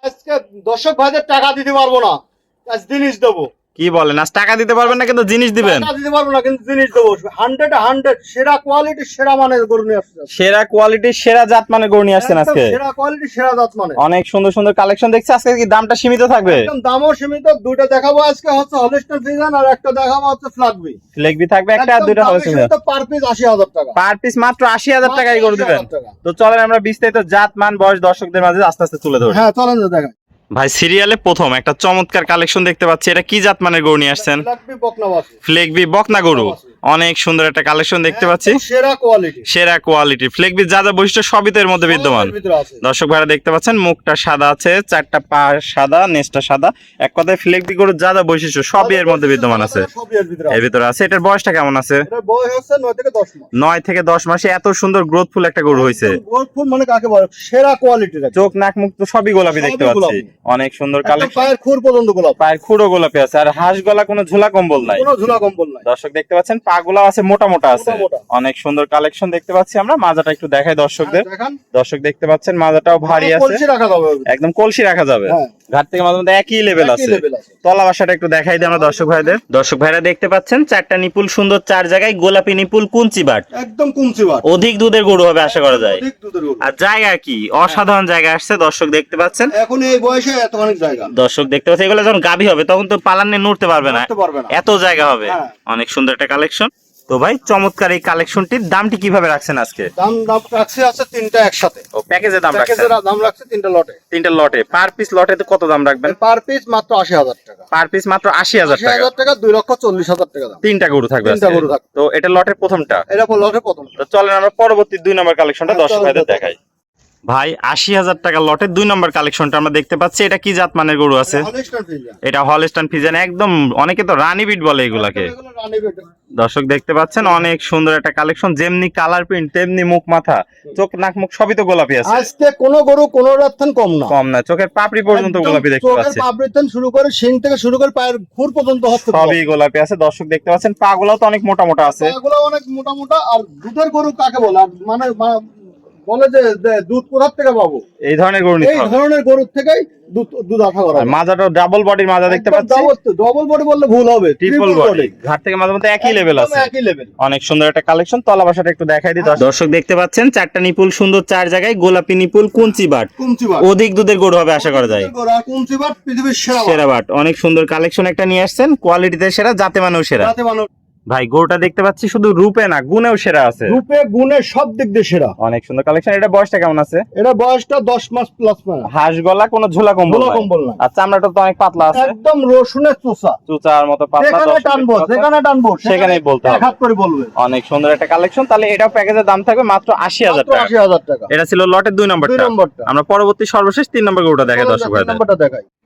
আজকে দর্শক ভাইদের টাকা দিতে পারবো না, আজ জিনিস দেবো। কি বলেন, আজ টাকা দিতে পারবেন না কিন্তু জিনিস দিবেন? টাকা দিতে পারবো না কিন্তু জিনিস দেবো। 100 সেরা কোয়ালিটি সেরা মানের গরু নিয়ে আসছে। সেরা কোয়ালিটির সেরা জাত মানে গরু নিয়ে আসছেন আজকে। সেরা কোয়ালিটি সেরা জাত মানে। অনেক সুন্দর সুন্দর কালেকশন দেখছি আজকে। কি দামটা সীমিত থাকবে? একদম দামও সীমিত। দুটো দেখাবো আজকে, হচ্ছে হলস্টাইন ফ্রিজিয়ান আর একটা দেখাবো হচ্ছে ফ্ল্যাগবি। ফ্লেগবি থাকবে একটা আর দুইটা হলস্টাইন। পার পিস 80,000 টাকা। পার পিস মাত্র 80,000 টাকায় গরু দিবেন। তো চলেন আমরা বিস্তারিত জাত মান বয়স দর্শকদের মাঝে আস্তে আস্তে তুলে ধরি। হ্যাঁ চলেন দেখাই। ভাই সিরিয়ালে প্রথম একটা চমৎকার কালেকশন দেখতে পাচ্ছি। এটা কি জাত মানের গরু নিয়ে আসছেন? ফ্ল্যাগবি বকনাবাসী। ফ্লেগবি বকনা গরু। অনেক সুন্দর একটা কালেকশন দেখতে পাচ্ছি। সেরা কোয়ালিটি। সেরা কোয়ালিটি ফ্লেগবি যা যা বৈশিষ্ট্য সবই তো এর মধ্যে বিদ্যমান। দর্শক ভাইরা দেখতে পাচ্ছেন মুখটা সাদা আছে, চারটা পা সাদা, নেজটা সাদা। এক কথায় ফ্লেগবি গরুর যা যা বৈশিষ্ট্য সবই এর মধ্যে বিদ্যমান আছে। এর ভিতরে আছে। এটার বয়সটা কেমন আছে? এটার বয়স হচ্ছে 9 থেকে 10 মাস। 9 থেকে 10 মাসে এত সুন্দর গ্রোথফুল একটা গরু হয়েছে। গ্রোথফুল মানে কাকে বলে? সেরা কোয়ালিটির। চোখ নাক মুখ তো সবই গোলাপি দেখতে পাচ্ছি। অনেক সুন্দর কালেকশন। পায়ের খুর পর্যন্ত গোলাপ। পায়ের খুঁড়ো গোলাপি আছে। আর হাঁস গলা কোনো ঝোলা কম্বল নাই। কোনো ঝোলা কম্বল নাই। দর্শক দেখতে পাচ্ছেন পা গুলা আছে মোটা মোটা আছে। অনেক সুন্দর কালেকশন দেখতে পাচ্ছি আমরা। মাজাটা একটু দেখাই দর্শকদের। দর্শক দেখতে পাচ্ছেন মাজাটাও ভারী আছে, কলসি রাখা যাবে। একদম কলসি রাখা যাবে। ঘাট থেকে মাঝে মধ্যে একই লেভেল আছে। তলা বাসাটা একটু দেখাই দিই আমরা দর্শক ভাইদের। দর্শক ভাইরা দেখতে পাচ্ছেন চারটা নিপুল সুন্দর, চার জায়গায় গোলাপি নিপুল কুঞ্চি বাট। একদম কুঞ্চি বাট। অধিক দুধের গরু হবে আশা করা যায়। অধিক দুধের গরু। আর জায়গা কি অসাধারণ জায়গা আসছে দর্শক দেখতে পাচ্ছেন। এখন এই বয়সে এত অনেক জায়গা। দর্শক দেখতে পাচ্ছেন এগুলো যখন গাভী হবে তখন তো পালান নিয়ে নড়তে পারবে না, এত জায়গা হবে। অনেক সুন্দর একটা কালেকশন। তো ভাই চমৎকার এই কালেকশনটির দামটি কিভাবে রাখছেন আজকে? দাম রাখছে আছে তিনটা একসাথে। ও প্যাকেজে দাম রাখছেন? প্যাকেজের দাম রাখছে তিনটা লটে। তিনটা লটে পার পিস লটে তো কত দাম রাখবেন? পার পিস মাত্র 80,000 টাকা। পার পিস মাত্র 80,000 টাকা। 80,000 টাকা, 2,40,000 টাকা দাম। তিনটা গরু থাকবে। তিনটা গরু থাকবে। তো এটা লটের প্রথমটা। এটা লটের প্রথম। তো চলেন আমরা পরবর্তী 2 নম্বর কালেকশনটা দর্শক ভাইদের দেখাই। ভাই 80,000 টাকা লটের 2 নম্বর কালেকশনটা আমরা দেখতে পাচ্ছি। এটা কি জাত মানের গরু আছে? এটা হলস্টাইন ফ্রিজিয়ান। একদম অনেকে তো রানী বিট বলে এগুলাকে। দর্শক দেখতে পাচ্ছেন অনেক সুন্দর একটা কালেকশন। যেমনি কালার প্রিন্ট তেমনি মুখ মাথা চোখ নাক মুখ সবই তো গোলাপি আছে। আজকে কোন গরু কোন রাতন কম না। কম না। চোখের পাপড়ি পর্যন্ত গোলাপি দেখতে পাচ্ছি। চোখের পাপড়ি থেকে শুরু করে শিং থেকে শুরু করে পায়ের খুর পর্যন্ত হচ্ছে সবই গোলাপি আছে। দর্শক দেখতে পাচ্ছেন পা গুলাও তো অনেক মোটা মোটা আছে। পাগুলো অনেক মোটা মোটা। আর দুধের গরু কাকে বলে? মানে বলে যে দুধ কোথা থেকে পাবো? এই ধরনের গরু নিতে হবে। এই ধরনের গরুর থেকেই দুধ আশা করা হয়। মাজাটা ডাবল বডির মাজা দেখতে পাচ্ছি। ডাবল বডি বললে ভুল হবে, ট্রিপল বডি। ঘাট থেকে মাঝে মধ্যে একই লেভেল আছে। একই লেভেল। অনেক সুন্দর একটা কালেকশন। তলা বাসাটা একটু দেখাই দিই। দর্শক দেখতে পাচ্ছেন চারটা নিপুল সুন্দর, চার জায়গায় গোলাপি নিপুল কুঞ্চি বাট। অধিক দুধের গরু হবে আশা করা যায়। কুঞ্চি বাট পৃথিবীর সেরা বাট। অনেক সুন্দর কালেকশন একটা নিয়ে আসছেন। কোয়ালিটিতে সেরা, জাতে মানেও সেরা। ভাই গরুটা দেখতে পাচ্ছি শুধু রূপে না গুণেও সেরা আছে। রূপে গুণে সব দিক দিয়ে সেরা। অনেক সুন্দর কালেকশন। এটা বয়সটা কেমন আছে? এটা বয়সটা 10 মাস প্লাস। হাঁস গলা কোনো ঝোলা কম্বল না। আর চামড়াটা তো অনেক পাতলা আছে। একদম রসুনের চোচার মতো পাতলা। যেখানে টানবো সেখানেই বলতে হবে। হাত করে বলবে। অনেক সুন্দর একটা কালেকশন। তাহলে এটাও প্যাকেজের দাম থাকবে মাত্র 80,000 টাকা। 80,000 টাকা। এটা ছিল লটের 2 নম্বরটা। আমরা পরবর্তী সর্বশেষ 3 নম্বর গরুটা দেখাই দর্শক ভাইদের।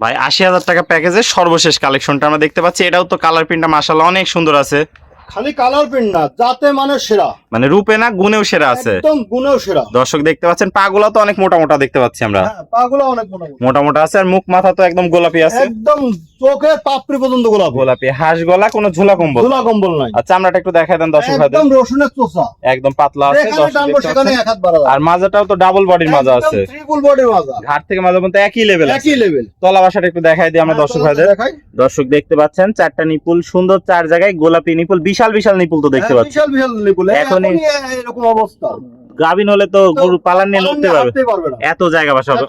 ভাই 80,000 টাকা প্যাকেজের সর্বশেষ কালেকশনটা আমরা দেখতে পাচ্ছি। এটাও তো কালার প্রিন্টটা মাশাআল্লাহ অনেক সুন্দর আছে। খালি কালার প্রিন্ট না, জাতে মানে সেরা। মানে রূপে না গুণেও সেরা আছে। একদম গুণেও সেরা। দর্শক দেখতে পাচ্ছেন পাগুলা তো অনেক মোটা মোটা দেখতে পাচ্ছি আমরা। হ্যাঁ পাগুলা অনেক মোটা মোটা আছে। আর মুখ মাথা তো একদম গোলাপি আছে। একদম চোখের পাপড়ি পর্যন্ত গোলাপি। হাঁস গলা কোনো ঝোলা কম্বল নাই। আচ্ছা চামড়াটা একটু দেখাই দেন দর্শক ভাইদের। একদম রসুনের চোচা। একদম পাতলা আছে। সেখানে এক হাত বাড়া। আর মাজাটাও তো ডাবল বডির মাজা আছে। ট্রিপল বডির মাজা। ঘাট থেকে মাজা পর্যন্ত একই লেভেল। তলা বাসাটা একটু দেখাই দিই আমরা দর্শক ভাইদের। দর্শক দেখতে পাচ্ছেন চারটা নিপুল সুন্দর, চার জায়গায় গোলাপি নিপুল। বিশাল বিশাল নিপুল তো দেখতে পাচ্ছি। বিশাল বিশাল নিপুল। এখন এরকম অবস্থা। গাভিন হলে তো গরু পালান নিয়ে নড়তে পারবে না, এত জায়গা বাসা হবে।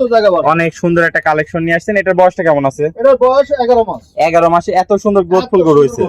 অনেক সুন্দর একটা কালেকশন নিয়ে আসছেন। এটার বয়সটা কেমন আছে? এটার বয়স 11 মাস। 11 মাসে এত সুন্দর গ্রোথফুল গরু হয়েছে।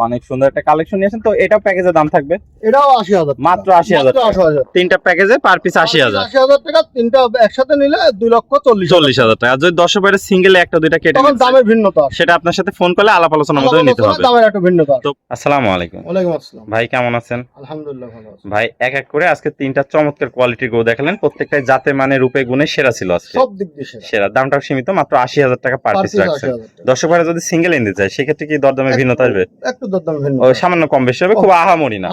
অনেক সুন্দর একটা কালেকশন নিয়েছেন। তো এটাও প্যাকেজের দাম থাকবে? এটাও 80,000 মাত্র 80,000। তিনটা প্যাকেজে পার পিস 80,000। 80,000 টাকা। তিনটা একসাথে নিলে 2,40,000 টাকা। যদি দর্শক ভাইয়ের সিঙ্গেল একটা দুইটা কেটে তখন দামের ভিন্নতা, সেটা আপনার সাথে ফোন করলে আলাপ আলোচনার মধ্যে নিতে হবে। দামের একটা ভিন্নতা। তো আসসালামু আলাইকুম। ওয়ালাইকুম আসসালাম। ভাই কেমন আছেন? আলহামদুলিল্লাহ ভালো আছি ভাই। এক এক করে আজকে তিনটা চমৎকার কোয়ালিটির গরু দেখালেন। প্রত্যেকটাই জাতে মানে রূপে গুণে সেরা ছিল আজকে। সব দিক দিয়ে সেরা। দামটাও সীমিত, মাত্র 80,000 টাকা পার পিস রাখছেন। দর্শক ভাইরা যদি সিঙ্গেল নিতে চায় সেক্ষেত্রে কি দরদামের ভিন্নতা আসবে? একটু দরদামের ভিন্ন। ও সামান্য কম বেশি হবে, খুব আহামরি না।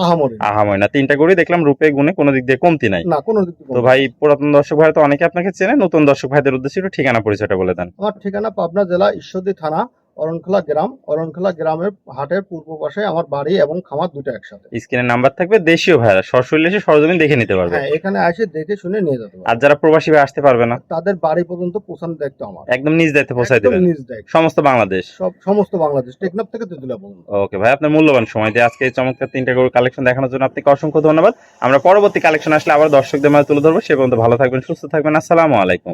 আহামরি না। তিনটা গরুই দেখলাম রূপে গুণে কোনো দিক দিয়ে কমতি নাই। না কোনো দিক দিয়ে। তো ভাই পুরাতন দর্শক ভাইরা তো অনেকে আপনাকে চেনে, নতুন দর্শক ভাইদের উদ্দেশ্যে একটু ঠিকানা পরিচয়টা বলে দেন। আমার ঠিকানা পাবনা জেলা ঈশ্বরদী থানা অরণখোলা গ্রামের হাটের পূর্ব পাশে আমার বাড়ি এবং খামার দুটো একসাথে। স্ক্রিনে নাম্বার থাকবে, দেশীয় ভাইরা সরাসরি এসে সরজমিন দেখে নিতে পারবে। হ্যাঁ, এখানে এসে দেখে শুনে নিয়ে যেতে আর পারবে। যারা প্রবাসী ভাই আসতে পারবে না, তাদের বাড়ি পর্যন্ত পৌঁছানোর দায়িত্ব আমার। একদম নিজ দায়িত্বে পৌঁছায় একদম দেবেন নিজ দায়িত্ব। সমস্ত বাংলাদেশ। সমস্ত বাংলাদেশ, টেকনাফ থেকে তেতুলিয়া পর্যন্ত। ওকে ভাই, আপনার মূল্যবান সময় দিয়ে আজকে এই চমৎকার 3টা গরুর কালেকশন দেখানোর জন্য আপনাকে অসংখ্য ধন্যবাদ। আমরা পরবর্তী কালেকশন আসলে আবার দর্শকদের মাঝে তুলে ধরবো। সে পর্যন্ত ভালো থাকবেন, সুস্থ থাকবেন। আসসালামু আলাইকুম।